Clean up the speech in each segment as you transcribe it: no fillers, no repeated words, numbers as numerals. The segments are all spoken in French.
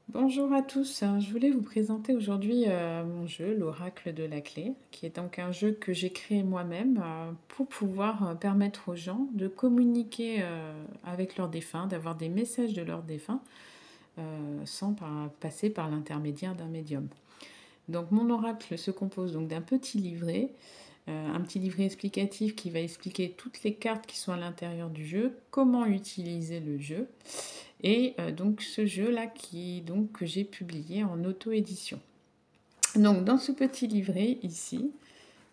Bonjour à tous, je voulais vous présenter aujourd'hui mon jeu, l'Oracle de la Clé, qui est donc un jeu que j'ai créé moi-même pour pouvoir permettre aux gens de communiquer avec leurs défunts, d'avoir des messages de leurs défunts sans passer par l'intermédiaire d'un médium. Donc mon oracle se compose donc d'un petit livret, un petit livret explicatif qui va expliquer toutes les cartes qui sont à l'intérieur du jeu, comment utiliser le jeu, et donc ce jeu-là que j'ai publié en auto-édition. Donc dans ce petit livret ici,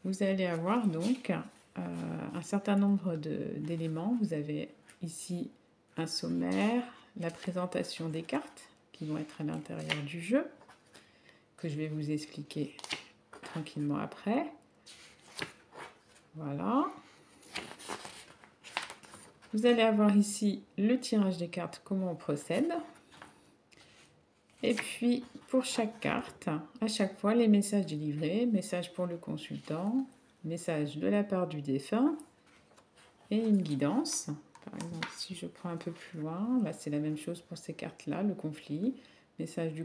vous allez avoir donc un certain nombre d'éléments. Vous avez ici un sommaire, la présentation des cartes qui vont être à l'intérieur du jeu, que je vais vous expliquer tranquillement après. Voilà. Vous allez avoir ici le tirage des cartes, comment on procède. Et puis, pour chaque carte, à chaque fois, les messages délivrés, message pour le consultant, message de la part du défunt et une guidance. Par exemple, si je prends un peu plus loin, là c'est la même chose pour ces cartes-là, le conflit, message du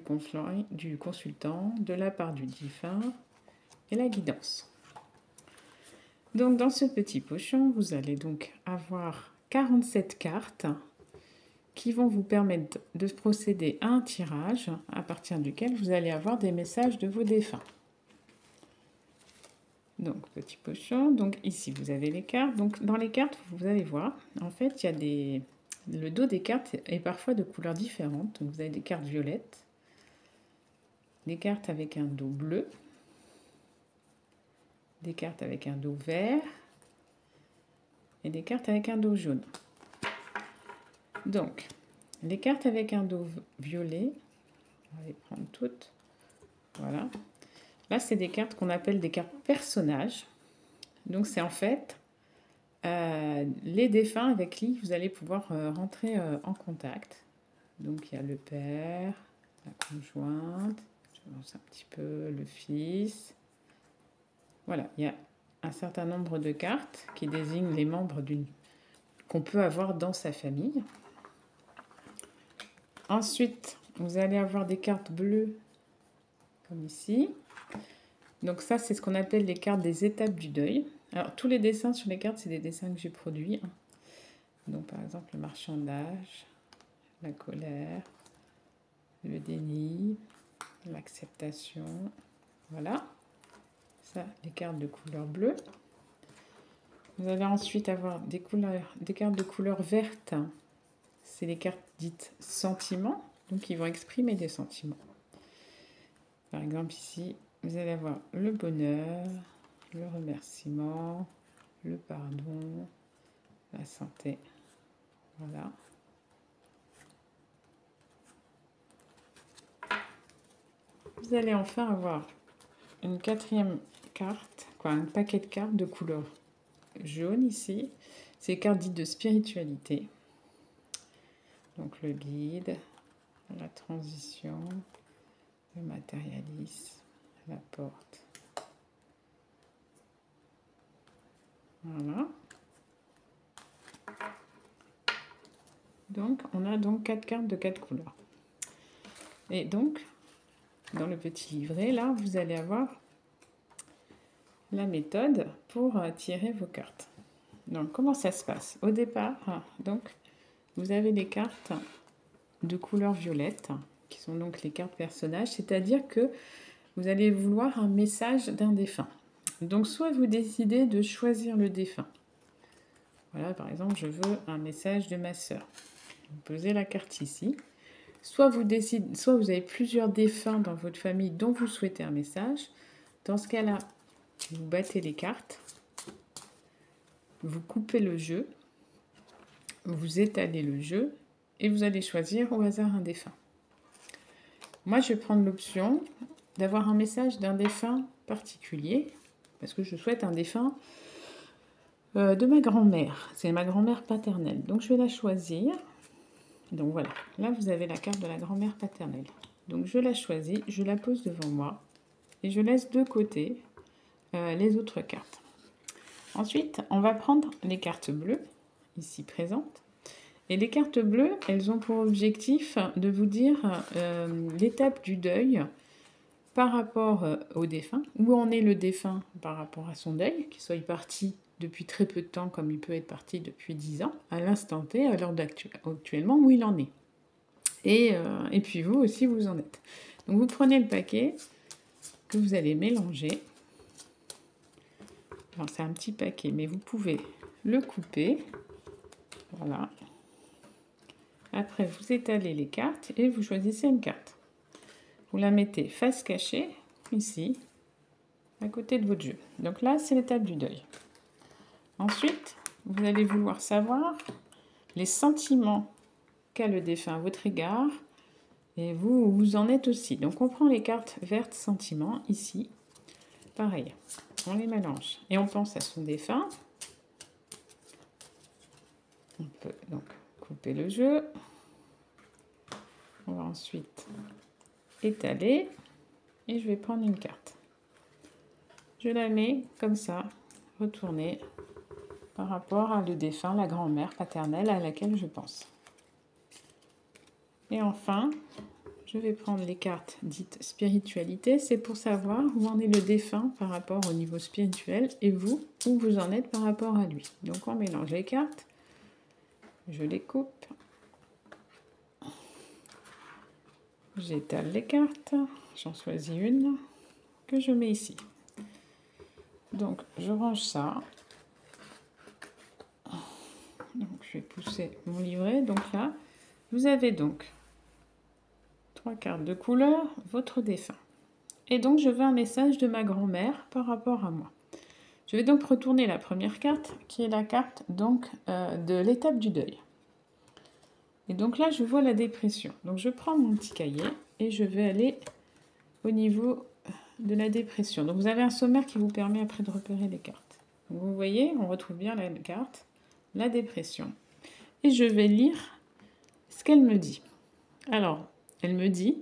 consultant, de la part du défunt et la guidance. Donc dans ce petit pochon, vous allez donc avoir 47 cartes qui vont vous permettre de procéder à un tirage à partir duquel vous allez avoir des messages de vos défunts. Donc, petit pochon. Donc, ici, vous avez les cartes. Donc, dans les cartes, vous allez voir, en fait, il y a des... Le dos des cartes est parfois de couleurs différentes. Donc, vous avez des cartes violettes, des cartes avec un dos bleu, des cartes avec un dos vert et des cartes avec un dos jaune. Donc, les cartes avec un dos violet, on va les prendre toutes. Voilà. Là, c'est des cartes qu'on appelle des cartes personnages. Donc, c'est en fait les défunts avec qui vous allez pouvoir rentrer en contact. Donc, il y a le père, la conjointe, je lance un petit peu le fils. Voilà, il y a un certain nombre de cartes qui désignent les membres qu'on peut avoir dans sa famille. Ensuite, vous allez avoir des cartes bleues, comme ici. Donc ça, c'est ce qu'on appelle les cartes des étapes du deuil. Alors, tous les dessins sur les cartes, c'est des dessins que j'ai produits. Donc, par exemple, le marchandage, la colère, le déni, l'acceptation. Voilà. Ça, les cartes de couleur bleue. Vous allez ensuite avoir des cartes de couleur verte. C'est les cartes dites sentiments. Donc, ils vont exprimer des sentiments. Par exemple, ici, vous allez avoir le bonheur, le remerciement, le pardon, la santé. Voilà. Vous allez enfin avoir une quatrième carte, un paquet de cartes de couleur jaune ici. C'est les cartes dites de spiritualité. Donc le guide, la transition, le matérialisme, la porte. Voilà. Donc, on a donc 4 cartes de 4 couleurs. Et donc, dans le petit livret, là, vous allez avoir la méthode pour tirer vos cartes. Donc, comment ça se passe? Au départ, donc, vous avez des cartes de couleur violette, qui sont donc les cartes personnages, c'est-à-dire que vous allez vouloir un message d'un défunt. Donc, soit vous décidez de choisir le défunt. Voilà, par exemple, je veux un message de ma sœur. Vous posez la carte ici. Soit vous avez plusieurs défunts dans votre famille dont vous souhaitez un message. Dans ce cas-là, vous battez les cartes, vous coupez le jeu, vous étalez le jeu et vous allez choisir au hasard un défunt. Moi, je vais prendre l'option d'avoir un message d'un défunt particulier parce que je souhaite un défunt de ma grand-mère. C'est ma grand-mère paternelle. Donc, je vais la choisir. Donc, voilà. Là, vous avez la carte de la grand-mère paternelle. Donc, je la choisis, je la pose devant moi et je laisse de côté les autres cartes. Ensuite, on va prendre les cartes bleues, ici présentes, Et les cartes bleues, elles ont pour objectif de vous dire l'étape du deuil par rapport au défunt, où en est le défunt par rapport à son deuil, qu'il soit parti depuis très peu de temps, comme il peut être parti depuis 10 ans, à l'instant T, à l'heure actuellement, où il en est. Et puis vous aussi, vous en êtes. Donc vous prenez le paquet que vous allez mélanger. Alors c'est un petit paquet, mais vous pouvez le couper. Voilà. Après, vous étalez les cartes et vous choisissez une carte. Vous la mettez face cachée, ici, à côté de votre jeu. Donc là, c'est l'étape du deuil. Ensuite, vous allez vouloir savoir les sentiments qu'a le défunt à votre égard et vous, où vous en êtes aussi. Donc on prend les cartes vertes sentiments, ici. Pareil, on les mélange. Et on pense à son défunt. On peut donc couper le jeu. On va ensuite étaler. Et je vais prendre une carte. Je la mets comme ça, retournée par rapport à le défunt, la grand-mère paternelle à laquelle je pense. Et enfin, je vais prendre les cartes dites spiritualité. C'est pour savoir où en est le défunt par rapport au niveau spirituel et vous, où vous en êtes par rapport à lui. Donc on mélange les cartes. Je les coupe. J'étale les cartes. J'en choisis une que je mets ici. Donc je range ça. Donc je vais pousser mon livret. Donc là, vous avez donc 3 cartes de couleur, votre défunt. Et donc je veux un message de ma grand-mère par rapport à moi. Je vais donc retourner la première carte, qui est la carte donc de l'étape du deuil. Et donc là, je vois la dépression. Donc je prends mon petit cahier et je vais aller au niveau de la dépression. Donc vous avez un sommaire qui vous permet après de repérer les cartes. Donc vous voyez, on retrouve bien la carte, la dépression. Et je vais lire ce qu'elle me dit. Alors, elle me dit: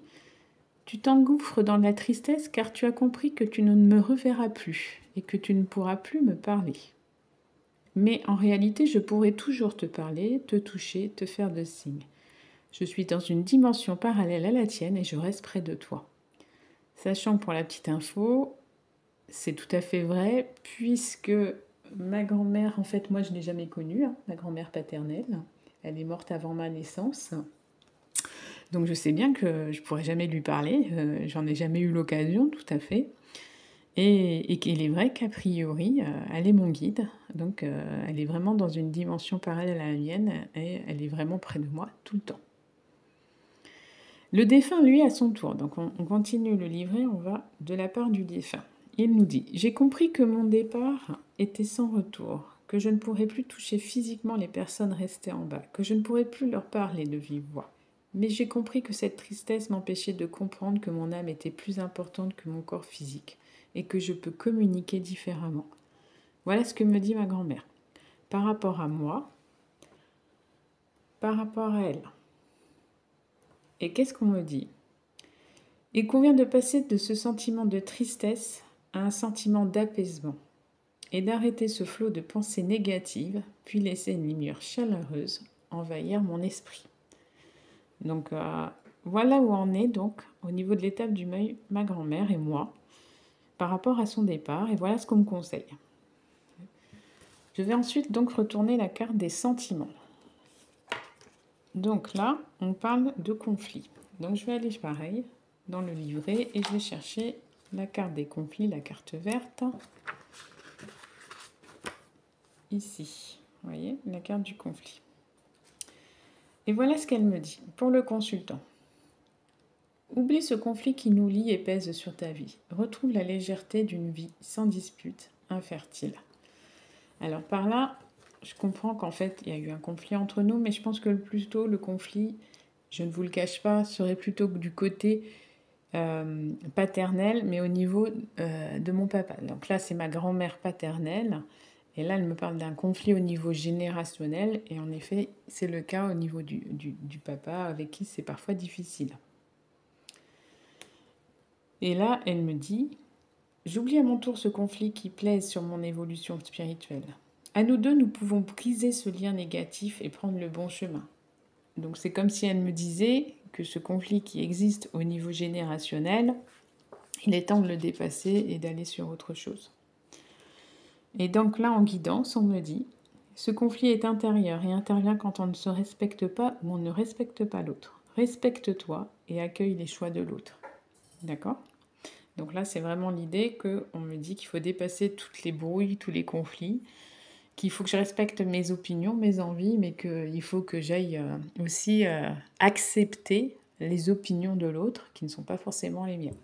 tu t'engouffres dans la tristesse car tu as compris que tu ne me reverras plus et que tu ne pourras plus me parler. Mais en réalité, je pourrai toujours te parler, te toucher, te faire de signes. Je suis dans une dimension parallèle à la tienne et je reste près de toi. Sachant que pour la petite info, c'est tout à fait vrai, puisque ma grand-mère, en fait, moi je ne l'ai jamais connue, ma grand-mère paternelle, elle est morte avant ma naissance. Donc je sais bien que je ne pourrai jamais lui parler, j'en ai jamais eu l'occasion, tout à fait. Et qu'il est vrai qu'a priori, elle est mon guide, donc elle est vraiment dans une dimension parallèle à la mienne, et elle est vraiment près de moi tout le temps. Le défunt, lui, à son tour, donc on continue le livret, on va de la part du défunt. Il nous dit: j'ai compris que mon départ était sans retour, que je ne pourrais plus toucher physiquement les personnes restées en bas, que je ne pourrais plus leur parler de vive voix. Mais j'ai compris que cette tristesse m'empêchait de comprendre que mon âme était plus importante que mon corps physique et que je peux communiquer différemment. Voilà ce que me dit ma grand-mère. Par rapport à moi, par rapport à elle. Et qu'est-ce qu'on me dit? Il convient de passer de ce sentiment de tristesse à un sentiment d'apaisement et d'arrêter ce flot de pensées négatives, puis laisser une lumière chaleureuse envahir mon esprit. Donc voilà où en est donc au niveau de l'étape du deuil ma grand-mère et moi par rapport à son départ, et voilà ce qu'on me conseille. Je vais ensuite donc retourner la carte des sentiments. Donc là, on parle de conflit. Donc je vais aller pareil dans le livret et je vais chercher la carte des conflits, la carte verte. Ici, vous voyez, la carte du conflit. Et voilà ce qu'elle me dit pour le consultant. Oublie ce conflit qui nous lie et pèse sur ta vie. Retrouve la légèreté d'une vie sans dispute, infertile. Alors par là, je comprends qu'en fait, il y a eu un conflit entre nous, mais je pense que plutôt le conflit, je ne vous le cache pas, serait plutôt du côté paternel, mais au niveau de mon papa. Donc là, c'est ma grand-mère paternelle, et là, elle me parle d'un conflit au niveau générationnel, et en effet, c'est le cas au niveau du papa, avec qui c'est parfois difficile. Et là, elle me dit: j'oublie à mon tour ce conflit qui pèse sur mon évolution spirituelle. À nous deux, nous pouvons briser ce lien négatif et prendre le bon chemin. Donc c'est comme si elle me disait que ce conflit qui existe au niveau générationnel, il est temps de le dépasser et d'aller sur autre chose. Et donc là, en guidance, on me dit, ce conflit est intérieur et intervient quand on ne se respecte pas ou on ne respecte pas l'autre. Respecte-toi et accueille les choix de l'autre. D'accord ? Donc là, c'est vraiment l'idée qu'on me dit qu'il faut dépasser toutes les brouilles, tous les conflits, qu'il faut que je respecte mes opinions, mes envies, mais qu'il faut que j'aille aussi accepter les opinions de l'autre qui ne sont pas forcément les miennes.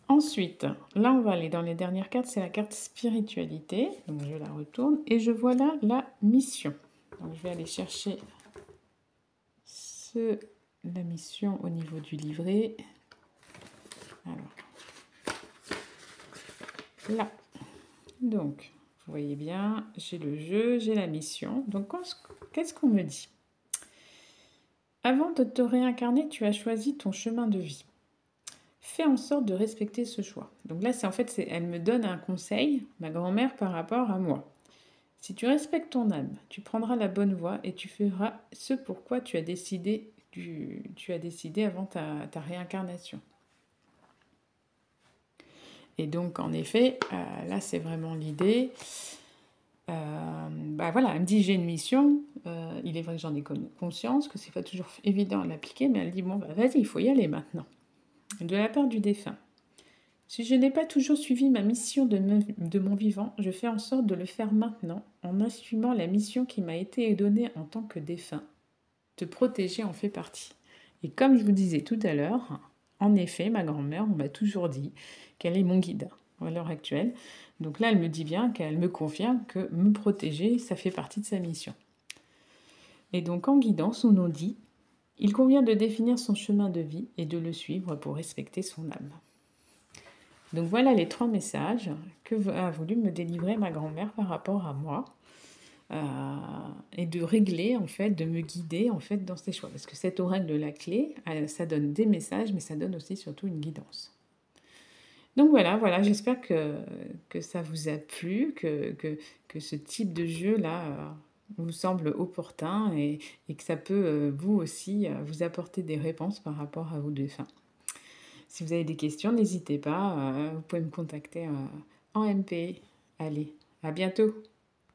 Ensuite, là, on va aller dans les dernières cartes, c'est la carte spiritualité. Donc, je la retourne et je vois là la mission. Donc, je vais aller chercher la mission au niveau du livret. Alors, là. Donc, vous voyez bien, j'ai le jeu, j'ai la mission. Donc, qu'est-ce qu'on me dit? Avant de te réincarner, tu as choisi ton chemin de vie. Fais en sorte de respecter ce choix. Donc là, elle me donne un conseil, ma grand-mère, par rapport à moi. Si tu respectes ton âme, tu prendras la bonne voie et tu feras ce pourquoi tu as décidé avant ta réincarnation. Et donc, en effet, là, c'est vraiment l'idée. Voilà, elle me dit, j'ai une mission. Il est vrai que j'en ai conscience, que c'est pas toujours évident à l'appliquer, mais elle dit, bon, vas-y, il faut y aller maintenant. De la part du défunt. Si je n'ai pas toujours suivi ma mission de mon vivant, je fais en sorte de le faire maintenant, en assumant la mission qui m'a été donnée en tant que défunt. Te protéger en fait partie. Et comme je vous disais tout à l'heure, en effet, ma grand-mère, on m'a toujours dit qu'elle est mon guide à l'heure actuelle. Donc là, elle me dit bien qu'elle me confirme que me protéger, ça fait partie de sa mission. Et donc en guidance, on nous dit, il convient de définir son chemin de vie et de le suivre pour respecter son âme. Donc voilà les 3 messages que a voulu me délivrer ma grand-mère par rapport à moi. Et de régler, en fait, de me guider, en fait, dans ses choix. Parce que cet oracle de la clé, ça donne des messages, mais ça donne aussi surtout une guidance. Donc voilà, j'espère que ça vous a plu, que ce type de jeu-là vous semble opportun et que ça peut, vous aussi, vous apporter des réponses par rapport à vos défunts. Si vous avez des questions, n'hésitez pas, vous pouvez me contacter en MP. Allez, à bientôt!